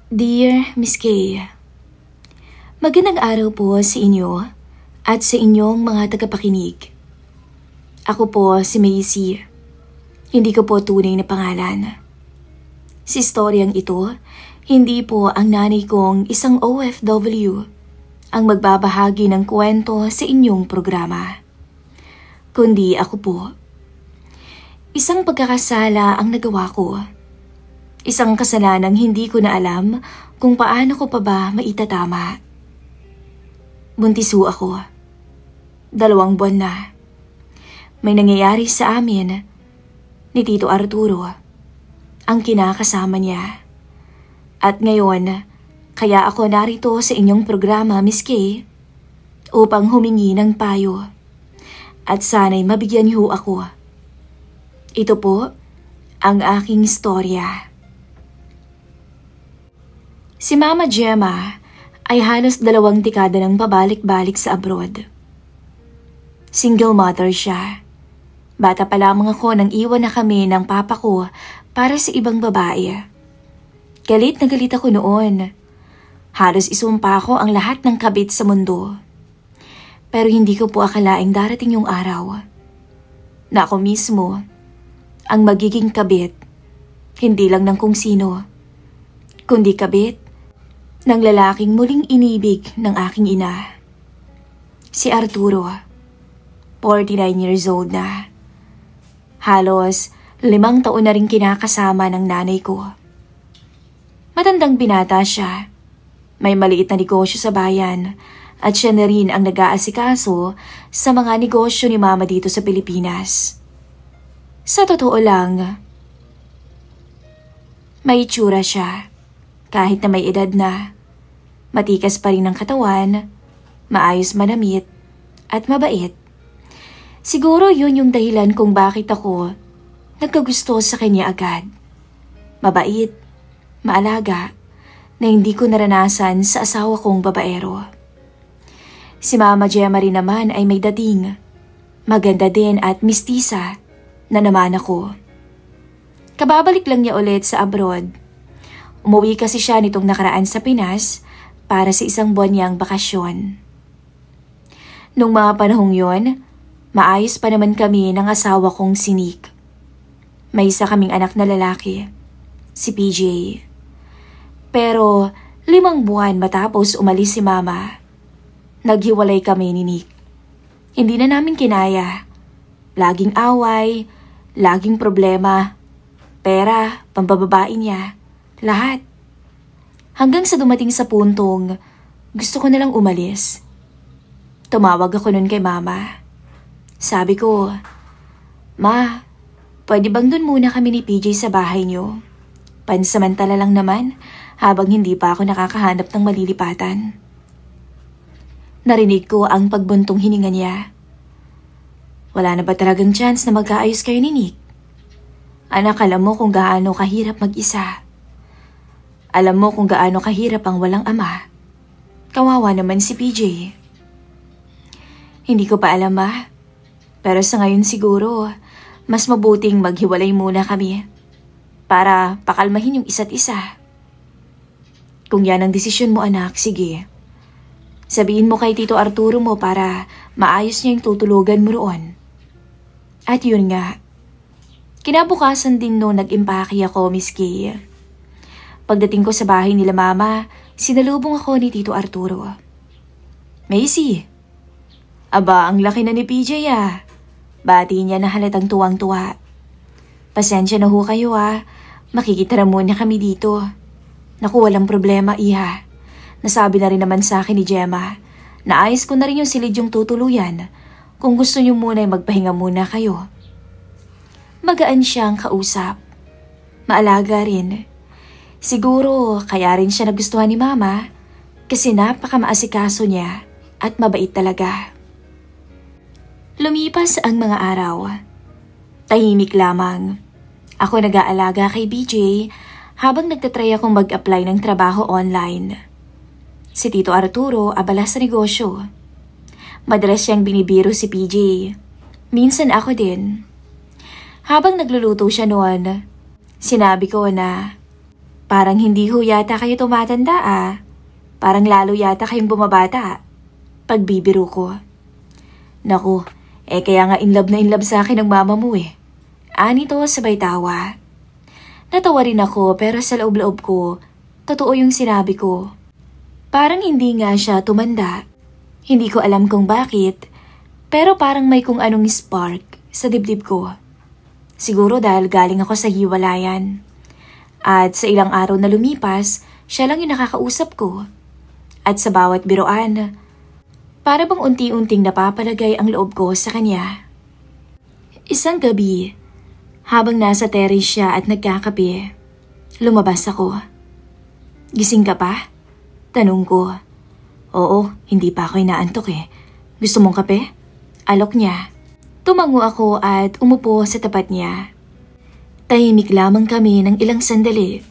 Dear Miss Kay, magandang araw po sa inyo at sa inyong mga tagapakinig. Ako po si Macy. Hindi ko po tunay na pangalan. Sa istoryang ito, hindi po ang nanay kong isang OFW ang magbabahagi ng kwento sa inyong programa, kundi ako po. Isang pagkakasala ang nagawa ko. Isang kasalanang hindi ko na alam kung paano ko pa ba maitatama. Buntis ho ako. 2 buwan na. May nangyayari sa amin ni Tito Arturo, ang kinakasama niya. At ngayon, kaya ako narito sa inyong programa, Miss Kay, upang humingi ng payo. At sana'y mabigyan niyo ako. Ito po ang aking istorya. Si Mama Gemma ay halos 2 dekada nang pabalik-balik sa abroad. Single mother siya. Bata pa lamang ako nang iwan na kami ng papa ko para sa ibang babae. Galit na galit ako noon. Halos isumpa ko ang lahat ng kabit sa mundo. Pero hindi ko po akalaing darating yung araw na ako mismo ang magiging kabit, hindi lang ng kung sino, kundi kabit ng lalaking muling inibig ng aking ina. Si Arturo, 49 years old na. Halos 5 taon na rin kinakasama ng nanay ko. Matandang binata siya. May maliit na negosyo sa bayan at siya na rin ang nag-aasikaso sa mga negosyo ni Mama dito sa Pilipinas. Sa totoo lang, may itsura siya. Kahit na may edad na, matikas pa rin ang katawan, maayos manamit, at mabait. Siguro yun yung dahilan kung bakit ako nagkagusto sa kanya agad. Mabait, maalaga, na hindi ko naranasan sa asawa kong babaero. Si Mama Gemma rin naman ay may dating, maganda din at mistisa na naman ako. Kababalik lang niya ulit sa abroad. Umuwi kasi siya nitong nakaraan sa Pinas para sa 1 buwan niyang bakasyon. Nung mga panahong yon, maayos pa naman kami ng asawa kong si Nick. May isa kaming anak na lalaki, si PJ. Pero 5 buwan matapos umalis si Mama, naghiwalay kami ni Nick. Hindi na namin kinaya. Laging away, laging problema, pera, pambababae niya. Lahat. Hanggang sa dumating sa puntong gusto ko nalang umalis. Tumawag ako nun kay Mama. Sabi ko, Ma, pwede bang dun muna kami ni PJ sa bahay niyo? Pansamantala lang naman habang hindi pa ako nakakahanap ng malilipatan. Narinig ko ang pagbuntong hininga niya. Wala na ba talagang chance na magkaayos kayo ni Nick? Anak, alam mo kung gaano kahirap mag-isa. Alam mo kung gaano kahirap ang walang ama. Kawawa naman si PJ. Hindi ko pa alam, Ma. Pero sa ngayon siguro, mas mabuting maghiwalay muna kami para pakalmahin yung isa't isa. Kung yan ang desisyon mo, anak, sige. Sabihin mo kay Tito Arturo mo para maayos niya yung tutulugan mo roon. At yun nga, kinabukasan din no nag-impake ako, Miss Kay. Pagdating ko sa bahay nila Mama, sinalubong ako ni Tito Arturo. Macy, aba ang laki na ni PJ ah. Bati niya na halatang tuwang-tuwa. Pasensya na ho kayo ah, makikitira muna kami dito. Naku, walang problema iha. Nasabi na rin naman sa akin ni Gemma, naayos ko na rin yung silidyong tutuluyan. Kung gusto niyo muna ay magpahinga muna kayo. Magaan siyang kausap. Maalaga rin. Siguro kaya rin siya nagustuhan ni Mama kasi napakamaasikaso niya at mabait talaga. Lumipas ang mga araw. Tahimik lamang. Ako nag-aalaga kay BJ habang nagtatry akong mag-apply ng trabaho online. Si Tito Arturo abala sa negosyo. Madalas siyang binibiro si PJ. Minsan ako din. Habang nagluluto siya noon, sinabi ko na Parang hindi ho yata kayo tumatanda ah. Parang lalo yata kayong bumabata. Pagbibiro ko. Naku, kaya nga in love sa akin ng mama mo eh. Ani to sabay tawa. Natawa rin ako pero sa loob-loob ko, totoo yung sinabi ko. Parang hindi nga siya tumanda. Hindi ko alam kung bakit, pero parang may kung anong spark sa dibdib ko. Siguro dahil galing ako sa hiwalayan. At sa ilang araw na lumipas, siya lang yung nakakausap ko. At sa bawat biroan, para bang unti-unting napapalagay ang loob ko sa kanya. Isang gabi, habang nasa terrace siya at nagkakape, lumabas ako. Gising ka pa? Tanong ko. Oo, hindi pa ako inaantok eh. Gusto mong kape? Alok niya. Tumango ako at umupo sa tapat niya. Tahimik lamang kami ng ilang sandali.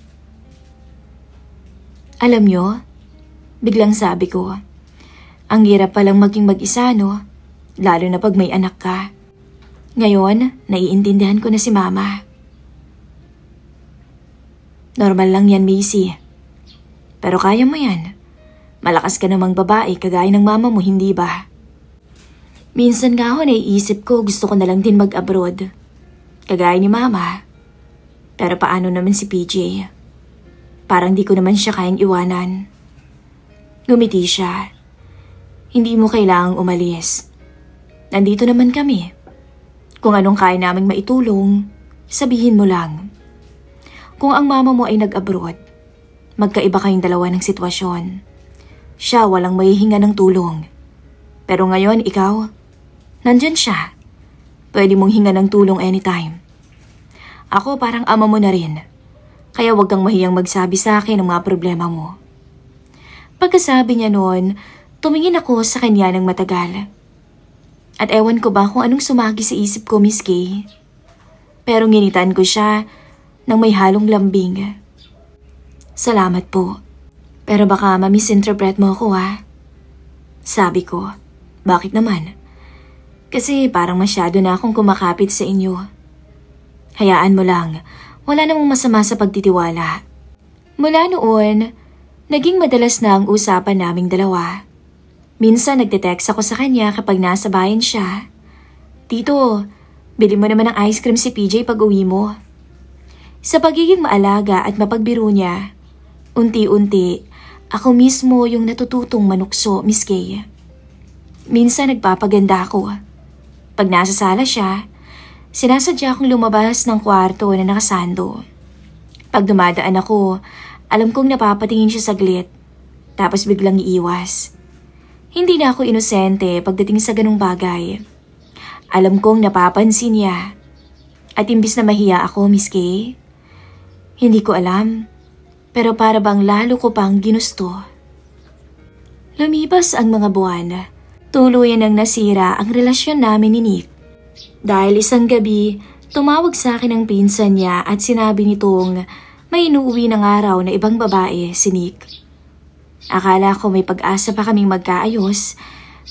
Alam niyo, biglang sabi ko, ang hirap palang maging mag-isa no, lalo na pag may anak ka. Ngayon, naiintindihan ko na si Mama. Normal lang yan, Macy. Pero kaya mo yan. Malakas ka namang babae kagaya ng mama mo, hindi ba? Minsan nga ako naiisip ko gusto ko na lang din mag-abroad. Kagaya ni Mama. Pero paano naman si PJ? Parang di ko naman siya kayang iwanan. Ngumiti siya. Hindi mo kailangang umalis. Nandito naman kami. Kung anong kaya naming maitulong, sabihin mo lang. Kung ang mama mo ay nag-abroad, magkaiba kayong dalawa ng sitwasyon. Siya walang mahihinga ng tulong. Pero ngayon ikaw, nandyan siya. Pwede mong hinga ng tulong anytime. Ako parang ama mo na rin. Kaya wag kang mahiyang magsabi sa akin ng mga problema mo. Pagkasabi niya noon, tumingin ako sa kanya ng matagal. At ewan ko ba kung anong sumagi sa isip ko, Miss Kay. Pero nginitan ko siya ng may halong lambing. Salamat po. Pero baka ma-misinterpret mo ako ha. Sabi ko, bakit naman? Kasi parang masyado na akong kumakapit sa inyo. Hayaan mo lang, wala namang masama sa pagtitiwala. Mula noon, naging madalas na ang usapan naming dalawa. Minsan nagte-text ako sa kanya kapag nasa bayan siya. Tito, bili mo naman ng ice cream si PJ pag uwi mo. Sa pagiging maalaga at mapagbiro niya, unti-unti, ako mismo yung natututong manukso, Miss Kay. Minsan nagpapaganda ako. Pag nasa sala siya, sinasadya akong lumabas ng kwarto na nakasando. Pag dumadaan ako, alam kong napapatingin siya saglit, tapos biglang iiwas. Hindi na ako inosente pagdating sa ganung bagay. Alam kong napapansin niya. At imbis na mahiya ako, Miss Kay, hindi ko alam, pero para bang lalo ko pang ginusto. Lumipas ang mga buwan, tuluyan ang nasira ang relasyon namin ni Nick. Dahil isang gabi, tumawag sa akin ang pinsan niya at sinabi nitong may inuuwi ng araw na ibang babae, si Nick. Akala ko may pag-asa pa kaming magkaayos,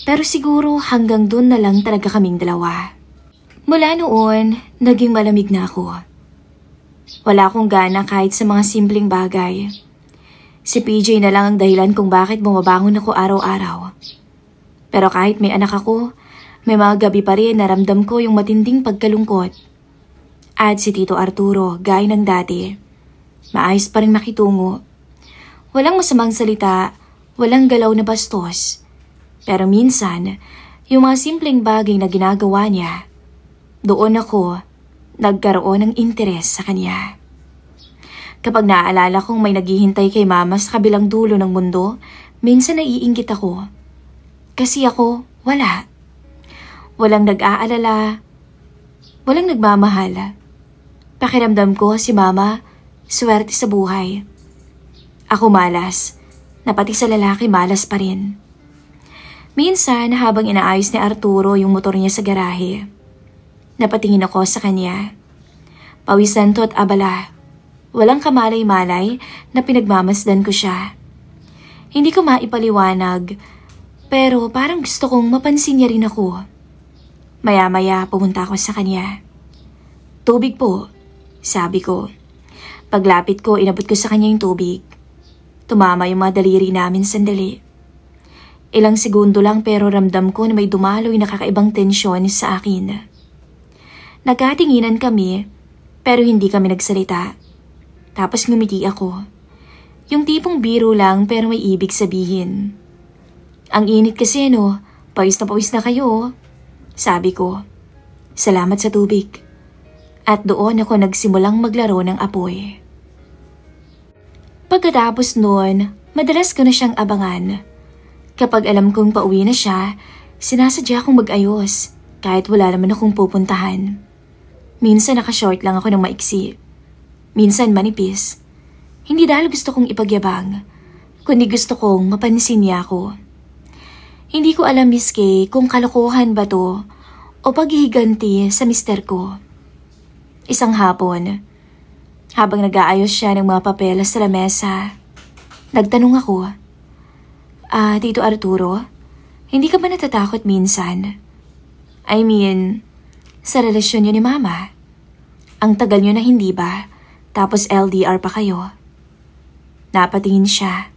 pero siguro hanggang dun na lang talaga kaming dalawa. Mula noon, naging malamig na ako. Wala akong gana kahit sa mga simpleng bagay. Si PJ na lang ang dahilan kung bakit bumabangon ako araw-araw. Pero kahit may anak ako, may mga gabi pa rin naramdam ko yung matinding pagkalungkot. At si Tito Arturo, gaya ng dati, maayos pa rin makitungo. Walang masamang salita, walang galaw na bastos. Pero minsan, yung mga simpleng bagay na ginagawa niya, doon ako nagkaroon ng interes sa kanya. Kapag naaalala kong may naghihintay kay Mama sa kabilang dulo ng mundo, minsan naiinggit ako. Kasi ako, wala. Walang nag-aalala, walang nagmamahal. Pakiramdam ko si Mama, swerte sa buhay. Ako malas, na pati sa lalaki malas pa rin. Minsan habang inaayos ni Arturo yung motor niya sa garahe, napatingin ako sa kanya. Pawisan to at abala. Walang kamalay-malay na pinagmamasdan ko siya. Hindi ko maipaliwanag, pero parang gusto kong mapansin niya rin ako. Maya-maya pumunta ako sa kanya. Tubig po, sabi ko. Paglapit ko, inabot ko sa kanya yung tubig. Tumama yung mga daliri namin sandali. Ilang segundo lang pero ramdam ko na may dumaloy na kakaibang tensyon sa akin. Nagkatinginan kami pero hindi kami nagsalita. Tapos ngumiti ako. Yung tipong biro lang pero may ibig sabihin. Ang init kasi no, pawis na kayo. Sabi ko, salamat sa tubig. At doon ako nagsimulang maglaro ng apoy. Pagkatapos noon, madalas ko na siyang abangan. Kapag alam kong pauwi na siya, sinasadya kong mag-ayos kahit wala naman akong pupuntahan. Minsan nakashort lang ako ng maiksi. Minsan manipis. Hindi dahil gusto kong ipagyabang, kundi gusto kong mapansin niya ako. Hindi ko alam miski kung kalokohan ba to o paghihiganti sa mister ko. Isang hapon, habang nag-aayos siya ng mga papeles sa lamesa, nagtanong ako, Tito Arturo, hindi ka ba natatakot minsan? I mean, sa relasyon niyo ni Mama. Ang tagal niyo na hindi ba? Tapos LDR pa kayo. Napatingin siya.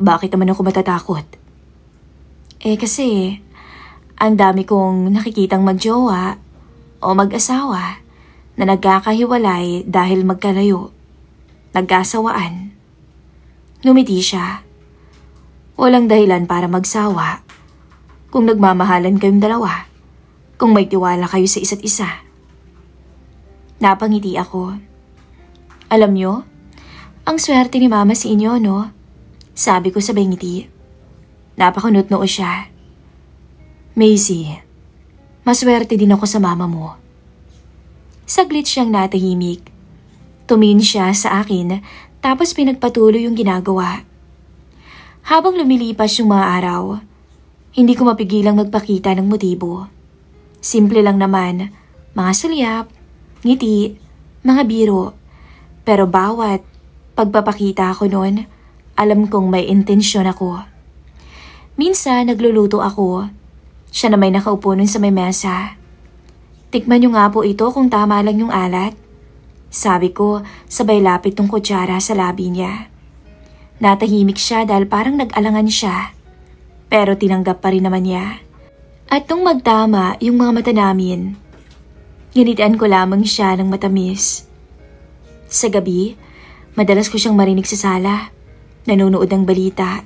Bakit naman ako matatakot? Kasi, ang dami kong nakikitang magjowa o mag-asawa na nagkakahiwalay dahil magkalayo, nagkasawaan. Ngumiti siya. Walang dahilan para magsawa kung nagmamahalan kayong dalawa, kung may tiwala kayo sa isa't isa. Napangiti ako. Alam niyo, ang swerte ni Mama sa inyo, no? Sabi ko sabay ngiti. Napakunot noo siya. Macy, maswerte din ako sa mama mo. Saglit siyang natahimik. Tumingin siya sa akin tapos pinagpatuloy yung ginagawa. Habang lumilipas yung mga araw, hindi ko mapigilang magpakita ng motibo. Simple lang naman, mga sulyap, ngiti, mga biro. Pero bawat pagpapakita ko noon, alam kong may intensyon ako. Minsan nagluluto ako. Siya na may nakaupo nun sa may mesa. Tikman niyo nga po ito kung tama lang yung alat. Sabi ko, sabay lapit ng kutsara sa labi niya. Natahimik siya dahil parang nag-alangan siya. Pero tinanggap pa rin naman niya. At nung magtama yung mga mata namin, ginitian ko lamang siya ng matamis. Sa gabi, madalas ko siyang marinig sa sala. Nanonood ng balita,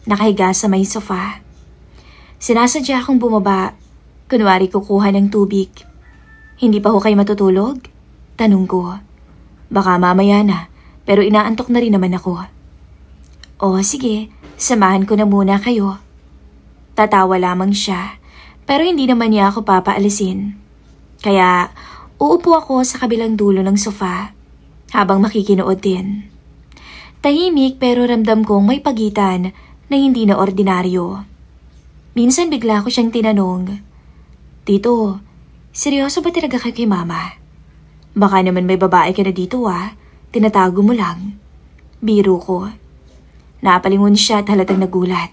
nakahiga sa may sofa. Sinasadya akong bumaba, kunwari kukuha ng tubig. Hindi pa ho kayo matutulog? Tanong ko. Baka mamaya na, pero inaantok na rin naman ako. O sige, samahan ko na muna kayo. Tatawa lamang siya, pero hindi naman niya ako papaalisin. Kaya uupo ako sa kabilang dulo ng sofa habang makikinood din. Tahimik pero ramdam kong may pagitan na hindi na ordinaryo. Minsan bigla ko siyang tinanong, Tito, seryoso ba talaga kayo kay Mama? Baka naman may babae ka na dito tinatago mo lang. Biro ko. Napalingon siya at halatang nagulat.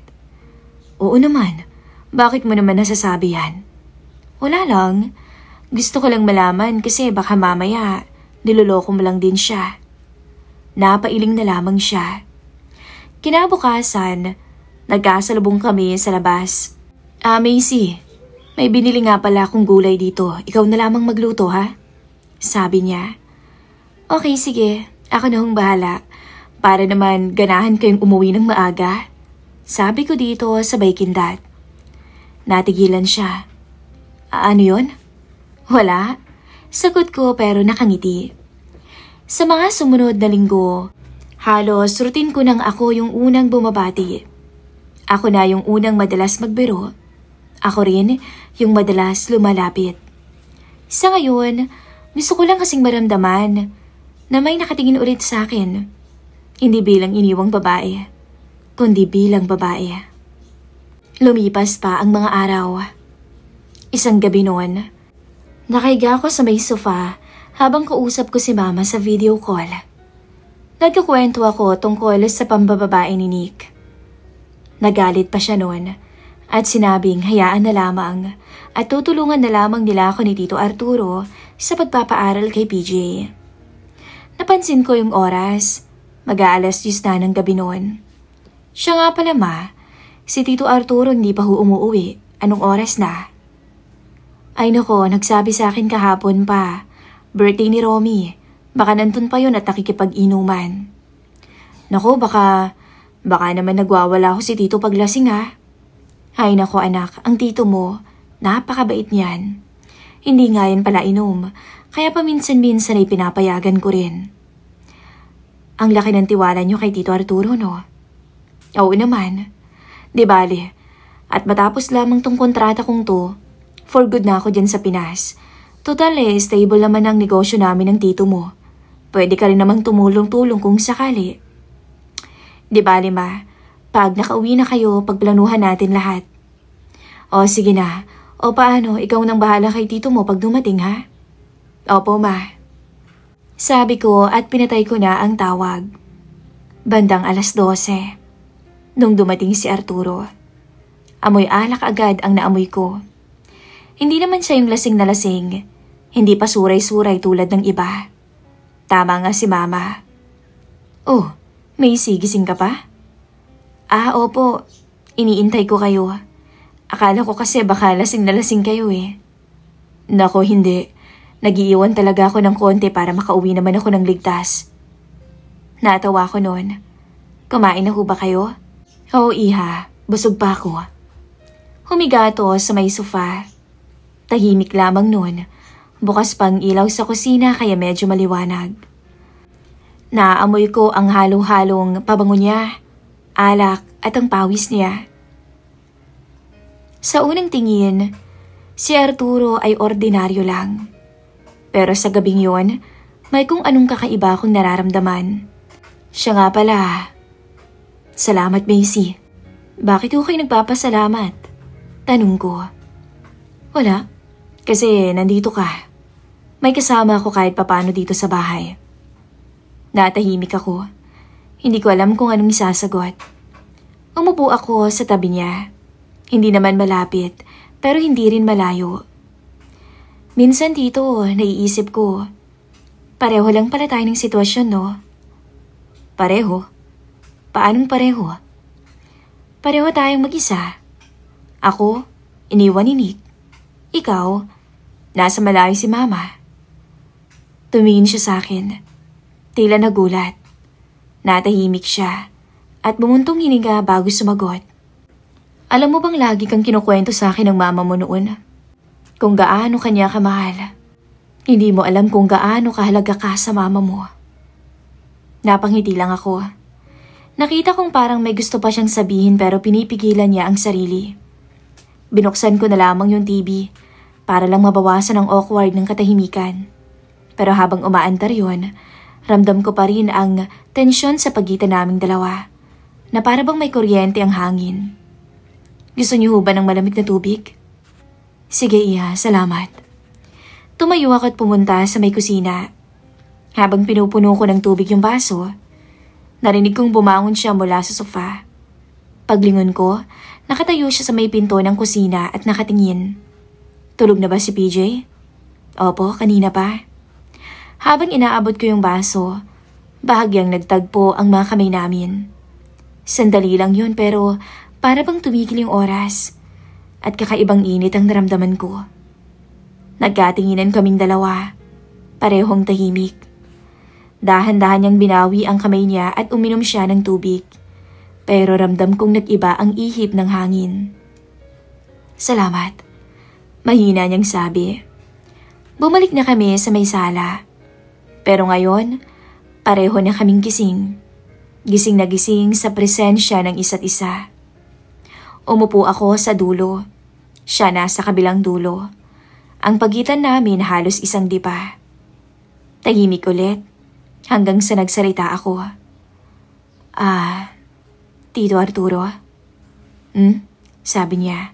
Oo naman, bakit mo naman nasasabi yan? Wala lang, gusto ko lang malaman kasi baka mamaya niloloko mo lang din siya. Napailing na lamang siya. Kinabukasan, nagkasalubong kami sa labas. Macy, may binili nga pala akong gulay dito. Ikaw na lamang magluto ha? Sabi niya. Okay sige, ako na hong bahala. Para naman ganahan kayong umuwi ng maaga. Sabi ko dito sabay kindat. Natigilan siya. Ano yun? Wala. Sagot ko pero nakangiti. Sa mga sumunod na linggo, halos routine ko nang ako yung unang bumabati. Ako na yung unang madalas magbiro. Ako rin yung madalas lumalapit. Sa ngayon, gusto ko lang kasing maramdaman na may nakatingin ulit sa akin. Hindi bilang iniwang babae, kundi bilang babae. Lumipas pa ang mga araw. Isang gabi noon, nakahiga ako sa may sofa habang kausap ko si Mama sa video call. Nagkukwento ako tungkol sa pambababae ni Nick. Nagalit pa siya noon at sinabing hayaan na lamang at tutulungan na lamang nila ako ni Tito Arturo sa pagpapaaral kay PJ. Napansin ko yung oras. Mag-aalas 10 na ng gabi noon. Siya nga pala ma, si Tito Arturo hindi pa umuwi. Anong oras na? Ay nako, nagsabi sa akin kahapon pa. Birthday ni Romy. Baka nandun pa yun at nakikipag-inuman. Nako, baka naman nagwawala ako si Tito paglasing ha. Ay nako anak, ang tito mo, napakabait niyan. Hindi nga yan pala inom, kaya paminsan-minsan ay pinapayagan ko rin. Ang laki ng tiwala niyo kay Tito Arturo, no? Oo naman. Di bale, at matapos lamang tong kontrata kong to, for good na ako dyan sa Pinas. Total stable naman ang negosyo namin ng tito mo. Pwede ka rin namang tumulong-tulong kung sakali. Di bale ma, pag nakauwi na kayo, pagplanuhan natin lahat. O sige na, o paano, ikaw nang bahala kay tito mo pag dumating ha? Opo ma. Sabi ko at pinatay ko na ang tawag. Bandang 12:00. Nung dumating si Arturo. Amoy alak agad ang naamoy ko. Hindi naman siya yung lasing na lasing. Hindi pa suray-suray tulad ng iba. Tama nga si mama. Oh, may sigising ka pa? Ah, opo. Iniintay ko kayo. Akala ko kasi baka lasing na lasing kayo eh. Nako, hindi. Nag-iiwan talaga ako ng konti para makauwi naman ako ng ligtas. Natawa ko noon. Kumain na ho ba kayo? Oo, iha. Busog pa ako. Humiga to sa may sofa. Tahimik lamang noon. Bukas pang ilaw sa kusina kaya medyo maliwanag. Naamoy ko ang halo-halong pabango niya, alak at ang pawis niya. Sa unang tingin, si Arturo ay ordinaryo lang. Pero sa gabing yon, may kung anong kakaiba akong nararamdaman. Siya nga pala. Salamat, Macy. Bakit ko kayo nagpapasalamat? Tanong ko. Wala. Kasi nandito ka. May kasama ako kahit papano dito sa bahay. Natahimik ako. Hindi ko alam kung anong isasagot. Umupo ako sa tabi niya. Hindi naman malapit, pero hindi rin malayo. Minsan dito, naiisip ko. Pareho lang pala tayo ng sitwasyon, no? Pareho? Paanong pareho? Pareho tayong mag-isa. Ako, iniwan ni Nick. Ikaw, nasa malayo si mama. Tumingin siya sa akin. Tila nagulat. Natahimik siya at bumuntong hininga bago sumagot. Alam mo bang lagi kang kinukwento sa akin ng mama mo noon? Kung gaano kanya kamahal. Hindi mo alam kung gaano kahalaga ka sa mama mo. Napangiti lang ako. Nakita kong parang may gusto pa siyang sabihin pero pinipigilan niya ang sarili. Binuksan ko na lamang yung TV para lang mabawasan ang awkward ng katahimikan. Pero habang umaandar yun, ramdam ko pa rin ang tensyon sa pagitan naming dalawa na para bang may kuryente ang hangin. Gusto niyo ba ng malamig na tubig? Sige iya, salamat. Tumayo ako at pumunta sa may kusina. Habang pinupuno ko ng tubig yung baso, narinig kong bumangon siya mula sa sofa. Paglingon ko, nakatayo siya sa may pinto ng kusina at nakatingin. Tulog na ba si PJ? Opo, kanina pa. Habang inaabot ko yung baso, bahagyang nagtagpo ang mga kamay namin. Sandali lang yun pero para bang tumigil yung oras at kakaibang init ang naramdaman ko. Nagkatinginan kaming dalawa, parehong tahimik. Dahan-dahan niyang binawi ang kamay niya at uminom siya ng tubig. Pero ramdam kong nag-iba ang ihip ng hangin. Salamat. Mahina niyang sabi. Bumalik na kami sa may sala. Pero ngayon, pareho na kaming gising. Gising na gising sa presensya ng isa't isa. Umupo ako sa dulo. Siya nasa kabilang dulo. Ang pagitan namin halos isang dipa. Tahimik ulit. Hanggang sa nagsalita ako. Tito Arturo? Sabi niya.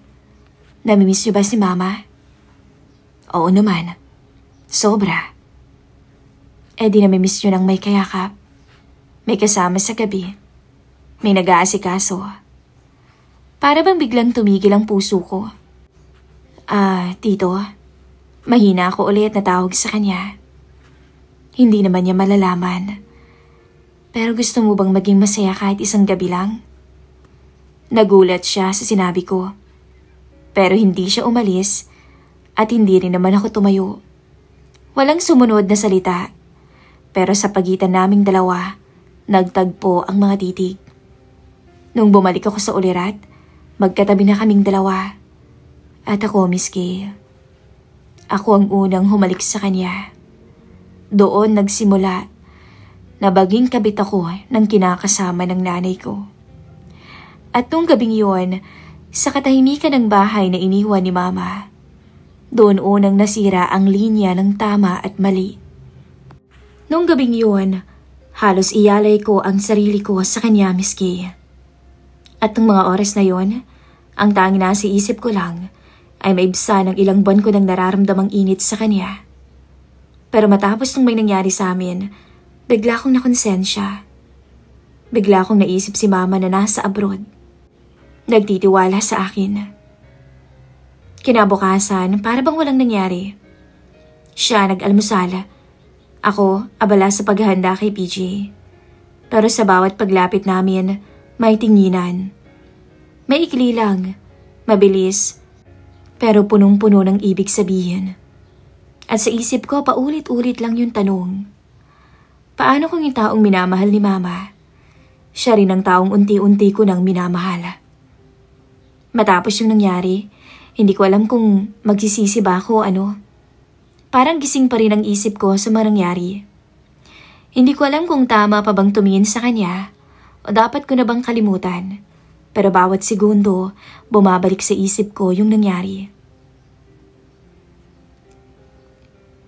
Namimiss niyo ba si mama? Oo naman. Sobra. Di namimiss niyo ng may kayakap. May kasama sa gabi. May nag-aasikaso. Para bang biglang tumigil ang puso ko. Tito. Mahina ako ulit na tawag sa kanya. Hindi naman niya malalaman. Pero gusto mo bang maging masaya kahit isang gabi lang? Nagulat siya sa sinabi ko. Pero hindi siya umalis at hindi rin naman ako tumayo. Walang sumunod na salita. Pero sa pagitan naming dalawa, nagtagpo ang mga titig. Nung bumalik ako sa ulirat, magkatabi na kaming dalawa. At ako, Miss Kay. Ako ang unang humalik sa kanya. Doon nagsimula na baging kabit ako ng kinakasama ng nanay ko. At nung gabing yun, sa katahimikan ng bahay na iniwan ni Mama, doon unang nasira ang linya ng tama at mali. Nung gabing yun, halos iyalay ko ang sarili ko sa kanya, Miss Kay. At ng mga oras na yon, ang tanging nasa isip ko lang ay maibsa ng ilang buwan ko nang nararamdamang init sa kanya. Pero matapos nung may nangyari sa amin, bigla akong nakonsensya. Bigla akong naisip si Mama na nasa abroad. Nagtitiwala sa akin. Kinabukasan, para bang walang nangyari. Siya nag-almusal. Ako, abala sa paghahanda kay PJ. Pero sa bawat paglapit namin, may tinginan. May ikli lang, mabilis, pero punong-puno ng ibig sabihin. At sa isip ko, paulit-ulit lang yung tanong. Paano kung yung taong minamahal ni Mama, siya rin ang taong unti-unti ko nang minamahal? Matapos yung nangyari, hindi ko alam kung magsisisi ba ako o ano. Parang gising pa rin ang isip ko sa mga nangyari. Hindi ko alam kung tama pa bang tumingin sa kanya o dapat ko na bang kalimutan. Pero bawat segundo, bumabalik sa isip ko yung nangyari.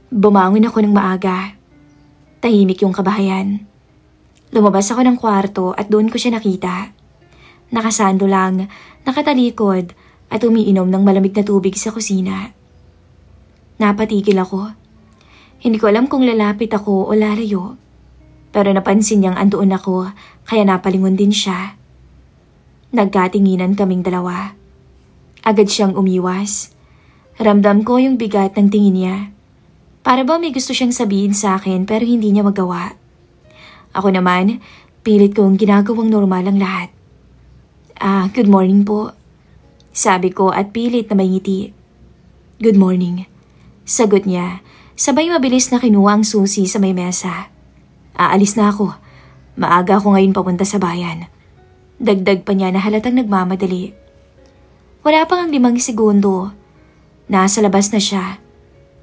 Bumangon ako ng maaga. Tahimik yung kabahayan. Lumabas ako ng kwarto at doon ko siya nakita. Nakasando lang, nakatalikod at umiinom ng malamig na tubig sa kusina. Napatigil ako. Hindi ko alam kung lalapit ako o lalayo. Pero napansin niyang andoon ako kaya napalingon din siya. Nagkatinginan kaming dalawa. Agad siyang umiwas. Ramdam ko yung bigat ng tingin niya. Para ba may gusto siyang sabihin sa akin pero hindi niya magawa. Ako naman, pilit kong ginagawang normal ang lahat. Good morning po. Sabi ko at pilit na may ngiti. Good morning. Sagot niya, sabay mabilis na kinuha ang susi sa may mesa. Aalis na ako. Maaga ako ngayon papunta sa bayan. Dagdag pa niya na halatang nagmamadali. Wala pang 5 segundo. Nasa labas na siya.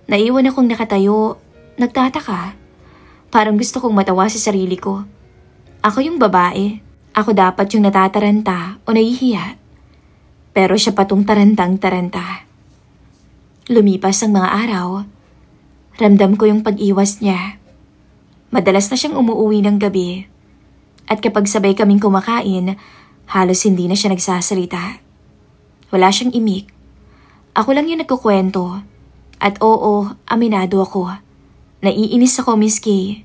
Naiwan akong nakatayo. Nagtataka. Parang gusto kong matawa sa sarili ko. Ako yung babae. Ako dapat yung natataranta o nahihiya. Pero siya patong tarantang-taranta. Lumipas ang mga araw. Ramdam ko yung pag-iwas niya. Madalas na siyang umuuwi ng gabi. At kapag sabay kaming kumakain, halos hindi na siya nagsasalita. Wala siyang imik. Ako lang yung nagkukwento. At oo, aminado ako. Naiinis ako, Miss Kay.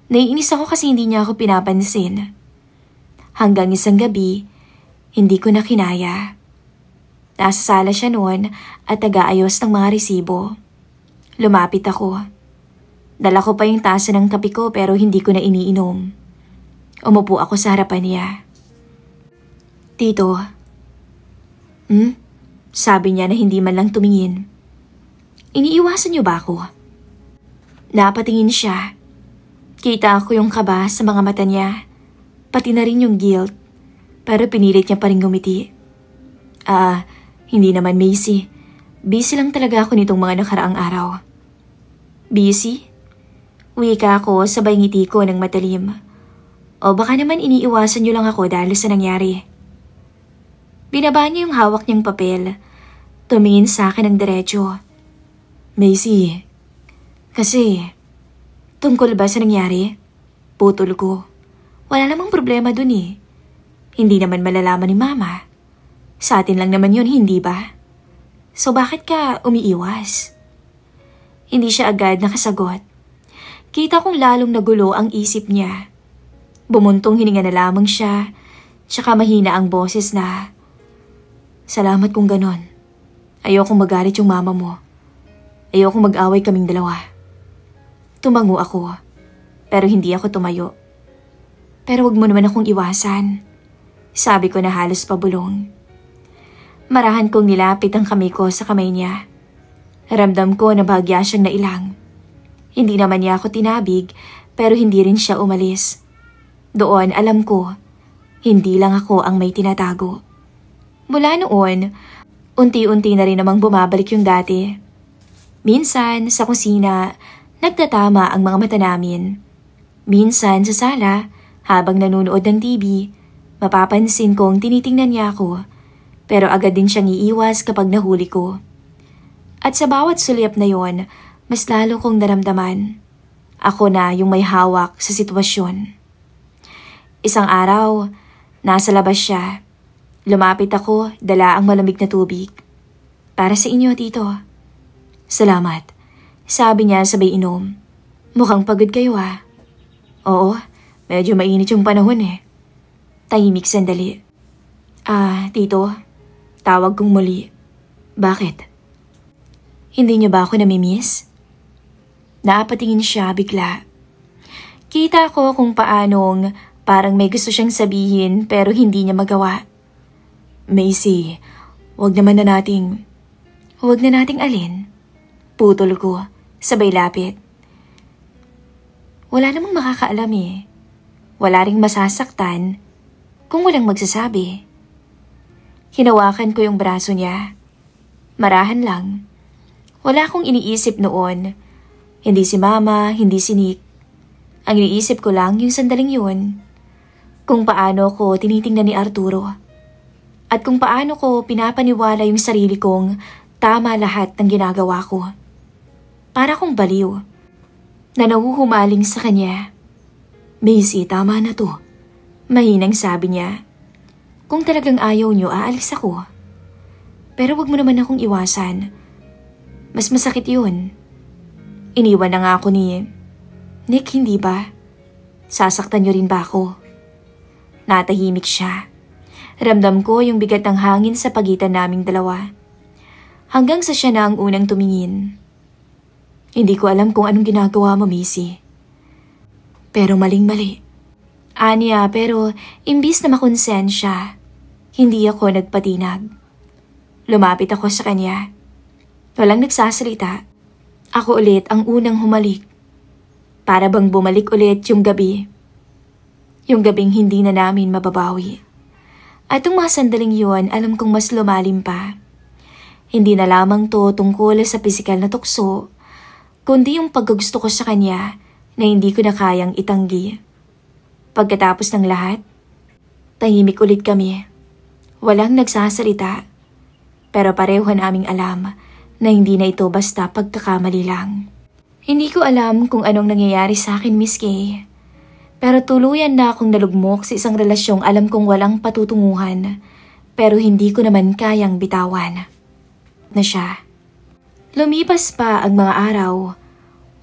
Naiinis ako kasi hindi niya ako pinapansin. Hanggang isang gabi, hindi ko na kinaya. Nasa sala siya noon at nag-aayos ng mga resibo. Lumapit ako. Dala ko pa yung tasa ng kape ko pero hindi ko na iniinom. Umupo ako sa harapan niya. Tito. Sabi niya na hindi man lang tumingin. Iniiwasan niyo ba ako? Napatingin siya. Kita ko yung kaba sa mga mata niya. Pati na rin yung guilt. Pero pinilit niya pa rin ngumiti. Hindi naman Macy. Busy lang talaga ako nitong mga nakaraang araw. Busy? Wika ako sabay ngiti ko ng matalim. O baka naman iniiwasan niyo lang ako dahil sa nangyari. Binaba niya yung hawak niyang papel. Tumingin sa akin ng diretso. Macy, kasi tungkol ba sa nangyari? Putol ko. Wala namang problema dun eh. Hindi naman malalaman ni Mama. Sa atin lang naman yun, hindi ba? So bakit ka umiiwas? Hindi siya agad nakasagot. Kita kong lalong nagulo ang isip niya. Bumuntong hininga na lamang siya, tsaka mahina ang boses na, salamat kung ganon. Ayokong magalit yung mama mo. Ayokong mag-away kaming dalawa. Tumango ako. pero hindi ako tumayo. Pero wag mo naman akong iwasan, sabi ko na halos pabulong. Marahan kong nilapit ang kamay ko sa kamay niya. Ramdam ko na bahagya siyang nailang. Hindi naman niya ako tinabig pero hindi rin siya umalis. Doon alam ko, hindi lang ako ang may tinatago. Mula noon, unti-unti na rin namang bumabalik yung dati. Minsan sa kusina, nagtatama ang mga mata namin. Minsan sa sala, habang nanonood ng TV, mapapansin kong tinitingnan niya ako. Pero agad din siyang iiwas kapag nahuli ko. At sa bawat sulyap na yon, mas lalo kong naramdaman. Ako na yung may hawak sa sitwasyon. Isang araw, nasa labas siya. Lumapit ako, dala ang malamig na tubig. Para sa inyo, tito. Salamat, sabi niya sabay inom. Mukhang pagod kayo ah. Oo, medyo mainit yung panahon eh. Tahimik sandali. Tito, tawag kong muli. Bakit? Hindi niyo ba ako namimiss? Naapatingin siya bigla. Kita ko kung paanong parang may gusto siyang sabihin pero hindi niya magawa. Macy, wag na nating alin. Putol ko, sabay lapit. Wala namang makakaalam eh. Wala ring masasaktan kung walang magsasabi. Hinawakan ko yung braso niya. Marahan lang. Wala akong iniisip noon. Hindi si Mama, hindi si Nick. Ang iniisip ko lang yung sandaling yun. Kung paano ko tinitingnan ni Arturo. At kung paano ko pinapaniwala yung sarili kong tama lahat ng ginagawa ko. Para kong baliw. Na nahuhumaling sa kanya. Macy, tama na to. Mahinang sabi niya. Kung talagang ayaw niyo, aalis ako. Pero wag mo naman akong iwasan. Mas masakit yun. Iniwan na nga ako ni Nick, hindi ba? Sasaktan niyo rin ba ako? Natahimik siya. Ramdam ko yung bigat ng hangin sa pagitan naming dalawa. Hanggang sa siya na ang unang tumingin. Hindi ko alam kung anong ginagawa mo, Macy. Pero maling-mali. Aniya, pero imbis na makonsensya, hindi ako nagpatinag. Lumapit ako sa kanya. Walang nagsasalita. Ako ulit ang unang humalik. Para bang bumalik ulit yung gabi. Yung gabing hindi na namin mababawi. At yung mga sandaling yun, alam kong mas lumalim pa. Hindi na lamang to tungkol sa pisikal na tukso, kundi yung paggusto ko sa kanya na hindi ko na kayang itanggi. Pagkatapos ng lahat, tahimik ulit kami. Walang nagsasalita, pero pareho naming alam na hindi na ito basta pagkakamali lang. Hindi ko alam kung anong nangyayari sa akin, Miss Kay. Pero tuluyan na akong nalugmok sa isang relasyong alam kong walang patutunguhan, pero hindi ko naman kayang bitawan. Na siya. Lumipas pa ang mga araw,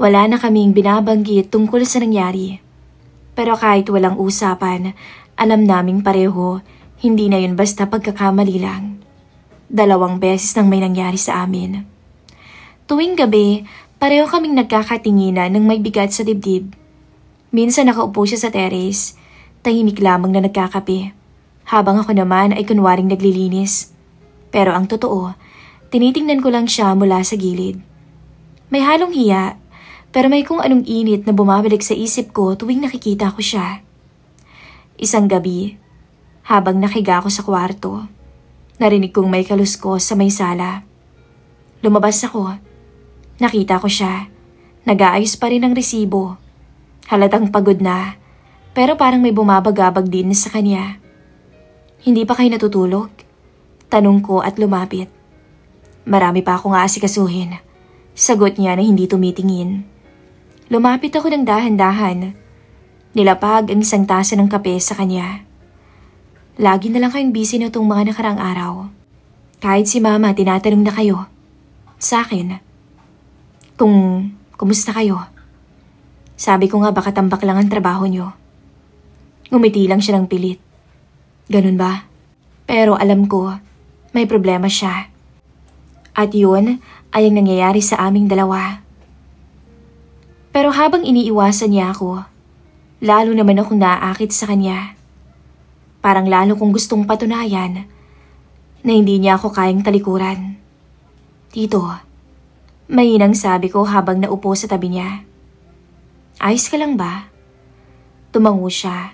wala na kaming binabanggit tungkol sa nangyari. Pero kahit walang usapan, alam naming pareho, hindi na yun basta pagkakamali lang. 2 beses nang may nangyari sa amin. Tuwing gabi, pareho kaming nagkakatinginan ng may bigat sa dibdib. Minsan nakaupo siya sa terrace, tahimik lamang na nagkakape, habang ako naman ay kunwaring naglilinis. Pero ang totoo, tinitingnan ko lang siya mula sa gilid. May halong hiya, pero may kung anong init na bumabalik sa isip ko tuwing nakikita ko siya. Isang gabi, habang nakiga ako sa kwarto, narinig kong may kaluskos sa may sala. Lumabas ako. Nakita ko siya. Nag-aayos pa rin ang resibo. Halatang pagod na, pero parang may bumabagabag din sa kanya. Hindi pa kayo natutulog? Tanong ko at lumapit. Marami pa akong aasikasuhin. Sagot niya na hindi tumitingin. Lumapit ako ng dahan-dahan. Nilapag ang isang tasa ng kape sa kanya. Lagi na lang kayong busy na itong mga nakaraang araw. Kahit si Mama tinatanong na kayo. Sa akin. Kung kumusta kayo? Sabi ko nga baka tambak lang ang trabaho niyo. Ngumiti lang siya ng pilit. Ganun ba? Pero alam ko, may problema siya. At yun ay ang nangyayari sa aming dalawa. Pero habang iniiwasan niya ako, lalo naman akong naaakit sa kanya. Parang lalo kong gustong patunayan na hindi niya ako kayang talikuran. Tito, mainang sabi ko habang naupo sa tabi niya. Ayos ka lang ba? Tumango siya.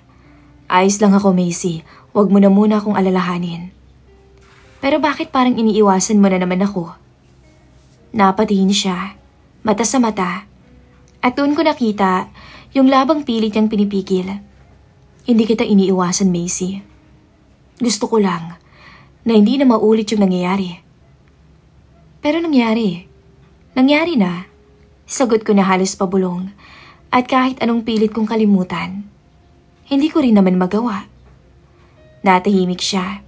Ayos lang ako, Macy. Huwag mo na muna akong alalahanin. Pero bakit parang iniiwasan mo na naman ako? Napatingin siya, mata sa mata. At doon ko nakita yung labang pilit niyang pinipigil. Hindi kita iniiwasan, Macy. Gusto ko lang na hindi na maulit yung nangyayari. Pero nangyari. Nangyari na. Sagot ko na halos pabulong. At kahit anong pilit kong kalimutan, hindi ko rin naman magawa. Natahimik siya.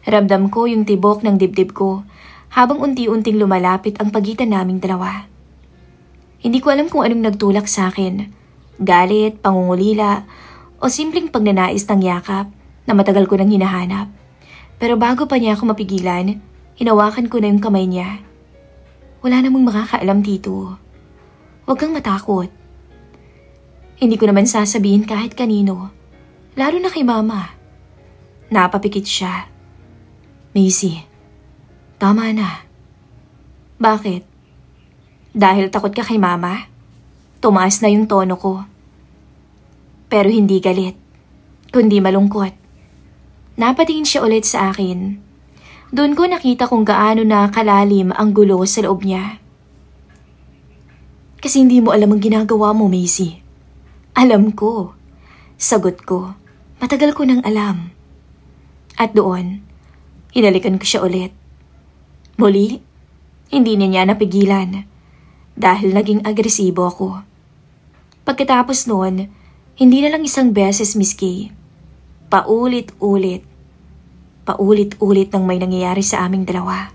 Ramdam ko yung tibok ng dibdib ko habang unti-unting lumalapit ang pagitan naming dalawa. Hindi ko alam kung anong nagtulak sa akin. Galit, pangungulila, o simpleng pagnanais ng yakap na matagal ko nang hinahanap. Pero bago pa niya ako mapigilan, hinawakan ko na yung kamay niya. Wala namang makakaalam dito. Huwag kang matakot. Hindi ko naman sasabihin kahit kanino, lalo na kay Mama. Napapikit siya. Macy, tama na. Bakit? Dahil takot ka kay Mama? Tumaas na yung tono ko. Pero hindi galit, kundi malungkot. Napatingin siya ulit sa akin. Doon ko nakita kung gaano na kalalim ang gulo sa loob niya. Kasi hindi mo alam ang ginagawa mo, Macy. Alam ko. Sagot ko. Matagal ko nang alam. At doon, hinalikan ko siya ulit. Muli, hindi niya napigilan dahil naging agresibo ako. Pagkatapos noon, hindi na lang isang beses, Miss Kay. Paulit-ulit nang may nangyayari sa aming dalawa.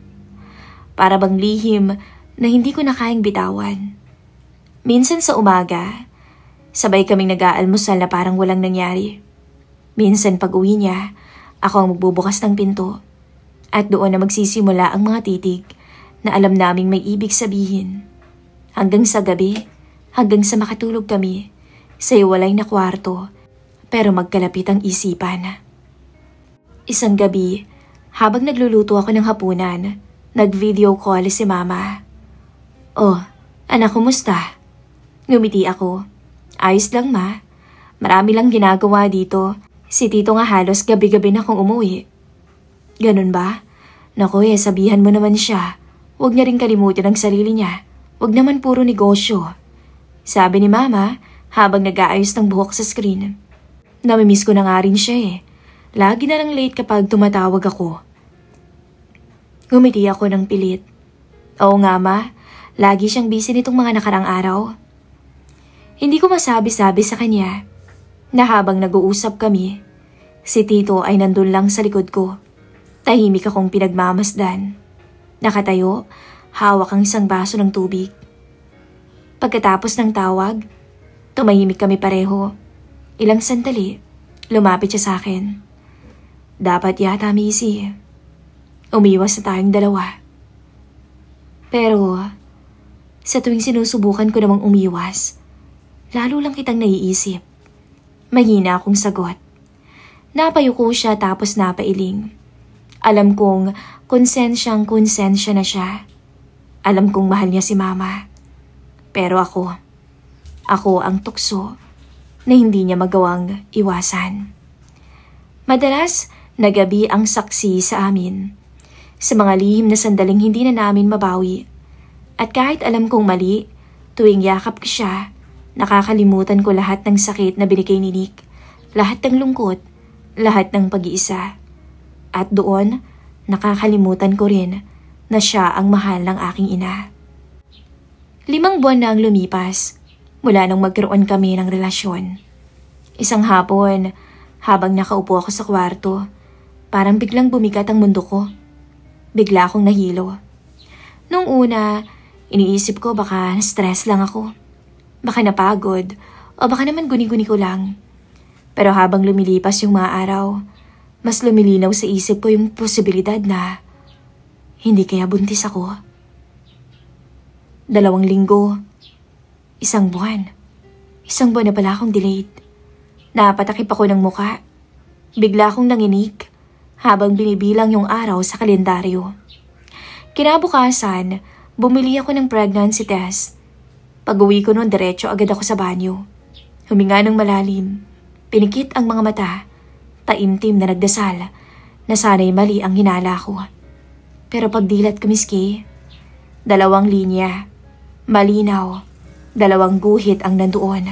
Para bang lihim na hindi ko na kayang bitawan. Minsan sa umaga, sabay kaming nag-aalmusal na parang walang nangyari. Minsan pag uwi niya, ako ang magbubukas ng pinto. At doon na magsisimula ang mga titig na alam naming may ibig sabihin. Hanggang sa gabi, hanggang sa makatulog kami, sa iwalay na kwarto, pero magkalapit ang isipan. Isang gabi, habang nagluluto ako ng hapunan, nag-video call si Mama. Oh, anak, kumusta? Ngumiti ako. Ayos lang, Ma. Marami lang ginagawa dito. Si Tito nga halos gabi-gabi na kong umuwi. Ganun ba? Naku sabihan mo naman siya. Huwag niya rin kalimutan ang sarili niya. Huwag naman puro negosyo. Sabi ni Mama habang nag-aayos ng buhok sa screen. Namimiss ko na nga rin siya Lagi na lang late kapag tumatawag ako. Ngumiti ako ng pilit. Oo nga, Ma. Lagi siyang busy nitong mga nakarang araw. Hindi ko masabi-sabi sa kanya na habang nag-uusap kami, si Tito ay nandun lang sa likod ko. Tahimik akong pinagmamasdan. Nakatayo, hawak ang isang baso ng tubig. Pagkatapos ng tawag, tumahimik kami pareho. Ilang sandali, lumapit siya sa akin. Dapat yata, Macy. Umiwas na tayong dalawa. Pero, sa tuwing sinusubukan ko namang umiwas, lalo lang kitang naiisip. Mahina akong sagot. Napayuko siya tapos napailing. Alam kong konsensya na siya. Alam kong mahal niya si Mama. Pero ako ang tukso na hindi niya magawang iwasan. Madalas, nagabi ang saksi sa amin. Sa mga lihim na sandaling hindi na namin mabawi. At kahit alam kong mali, tuwing yakap ko siya, nakakalimutan ko lahat ng sakit na binigay ni Nick, lahat ng lungkot, lahat ng pag-iisa. At doon, nakakalimutan ko rin na siya ang mahal ng aking ina. 5 buwan na ang lumipas mula nang magkaroon kami ng relasyon. Isang hapon, habang nakaupo ako sa kwarto, parang biglang bumigat ang mundo ko. Bigla akong nahilo. Nung una, iniisip ko baka stress lang ako. Baka napagod o baka naman guni-guni ko lang. Pero habang lumilipas yung mga araw, mas lumilinaw sa isip ko yung posibilidad na hindi kaya buntis ako. 2 linggo, 1 buwan. 1 buwan na pala akong delayed. Napatakip ako ng muka. Bigla akong nanginig habang binibilang yung araw sa kalendaryo. Kinabukasan, bumili ako ng pregnancy test. Pag-uwi ko nun, diretso agad ako sa banyo. Huminga ng malalim, pinikit ang mga mata, taimtim na nagdasal na sana'y mali ang hinala ko. Pero pagdilat ko, miski, 2 linya, malinaw, 2 guhit ang nandoon.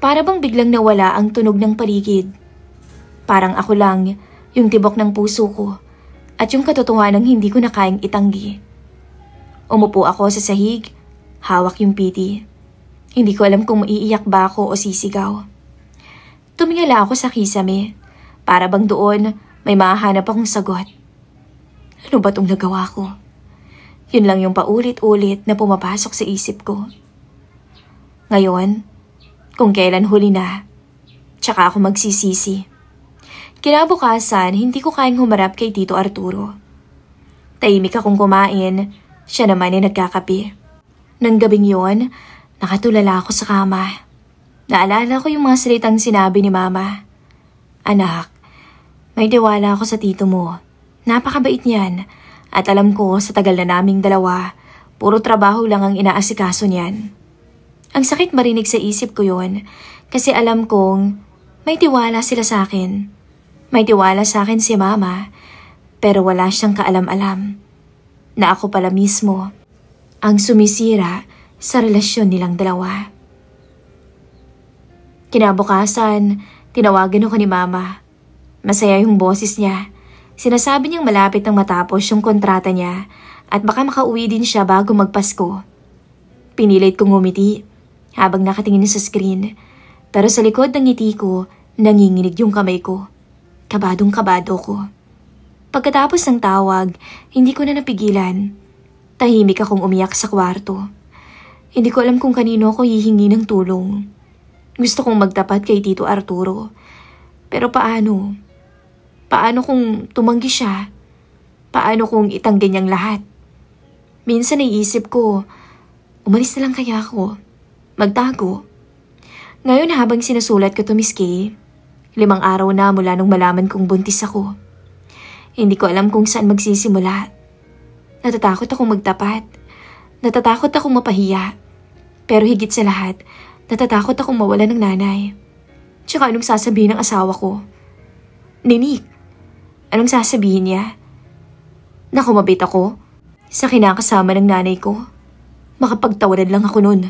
Para bang biglang nawala ang tunog ng paligid. Parang ako lang yung tibok ng puso ko at yung katotohanang hindi ko na kayang itanggi. Umupo ako sa sahig, hawak yung piti. Hindi ko alam kung maiiyak ba ako o sisigaw. Tumingala ako sa kisame, para bang doon may mahahanap akong sagot. Ano ba itong nagawa ko? Yun lang yung paulit-ulit na pumapasok sa isip ko. Ngayon, kung kailan huli na, tsaka ako magsisisi. Kinabukasan, hindi ko kayang humarap kay Tito Arturo. Tahimik akong kumain, siya naman ay nagkakape. Nang gabing yon, nakatulala ako sa kama. Naalala ko yung mga salitang sinabi ni Mama. Anak, may tiwala ako sa tito mo. Napakabait niyan at alam ko sa tagal na naming dalawa, puro trabaho lang ang inaasikaso niyan. Ang sakit marinig sa isip ko yon kasi alam kong may tiwala sila sa akin. May tiwala sa akin si Mama pero wala siyang kaalam-alam na ako pala mismo ang sumisira sa relasyon nilang dalawa. Kinabukasan, tinawagan ako ni Mama. Masaya yung boses niya. Sinasabi niyang malapit nang matapos yung kontrata niya at baka makauwi din siya bago magpasko. Pinilit kong ngumiti habang nakatingin sa screen, pero sa likod ng ngiti ko, nanginginig yung kamay ko. Kabadong-kabado ko. Pagkatapos ng tawag, hindi ko na napigilan. Tahimik akong umiyak sa kwarto. Hindi ko alam kung kanino ako hihingi ng tulong. Gusto kong magtapat kay Tito Arturo. Pero paano? Paano kung tumanggi siya? Paano kung itanggi niyang lahat? Minsan naiisip ko, umalis na lang kaya ako? Magtago? Ngayon habang sinusulat ko to, Miss Kay, 5 araw na mula nung malaman kong buntis ako. Hindi ko alam kung saan magsisimula. Natatakot akong magtapat. Natatakot akong mapahiya. Pero higit sa lahat, natatakot akong mawala ng nanay. Tsaka anong sasabihin ng asawa ko? Ninik, anong sasabihin niya? Na kumabit ako sa kinakasama ng nanay ko. Makapagtawanan lang ako nun.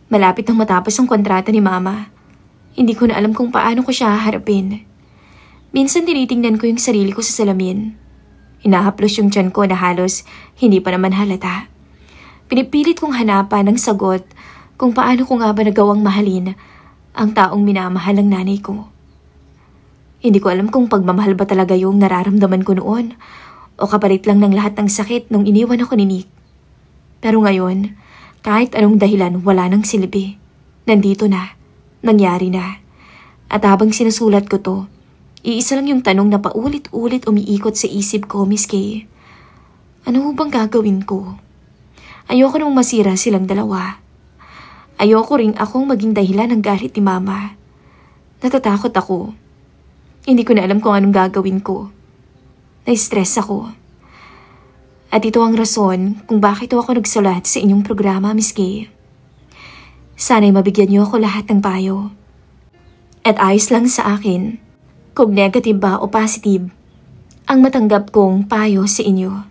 Malapit nang matapos ang kontrata ni Mama. Hindi ko na alam kung paano ko siya haharapin. Minsan tinitingnan ko yung sarili ko sa salamin. Hinahaplos yung tiyan ko na halos hindi pa naman halata. Pinipilit kong hanapan ng sagot kung paano ko nga ba nagawang mahalin ang taong minamahal ng nanay ko. Hindi ko alam kung pagmamahal ba talaga yung nararamdaman ko noon o kapalit lang ng lahat ng sakit nung iniwan ako ni Nick. Pero ngayon, kahit anong dahilan wala nang silbi. Nandito na, nangyari na. At habang sinusulat ko to, iisa lang yung tanong na paulit-ulit umiikot sa isip ko, Miss Kay. Ano bang gagawin ko? Ayoko nang masira silang dalawa. Ayoko ring akong maging dahilan ng galit ni Mama. Natatakot ako. Hindi ko na alam kung anong gagawin ko. Na-stress ako. At ito ang rason kung bakit ako nagsulat sa inyong programa, Miss Kay. Sana'y mabigyan niyo ako lahat ng payo. At ayos lang sa akin, kung negative ba o positive, ang matanggap kong payo sa inyo.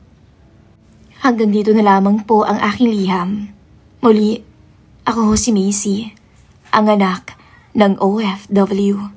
Hanggang dito na lamang po ang aking liham. Muli, ako si Macy, ang anak ng OFW.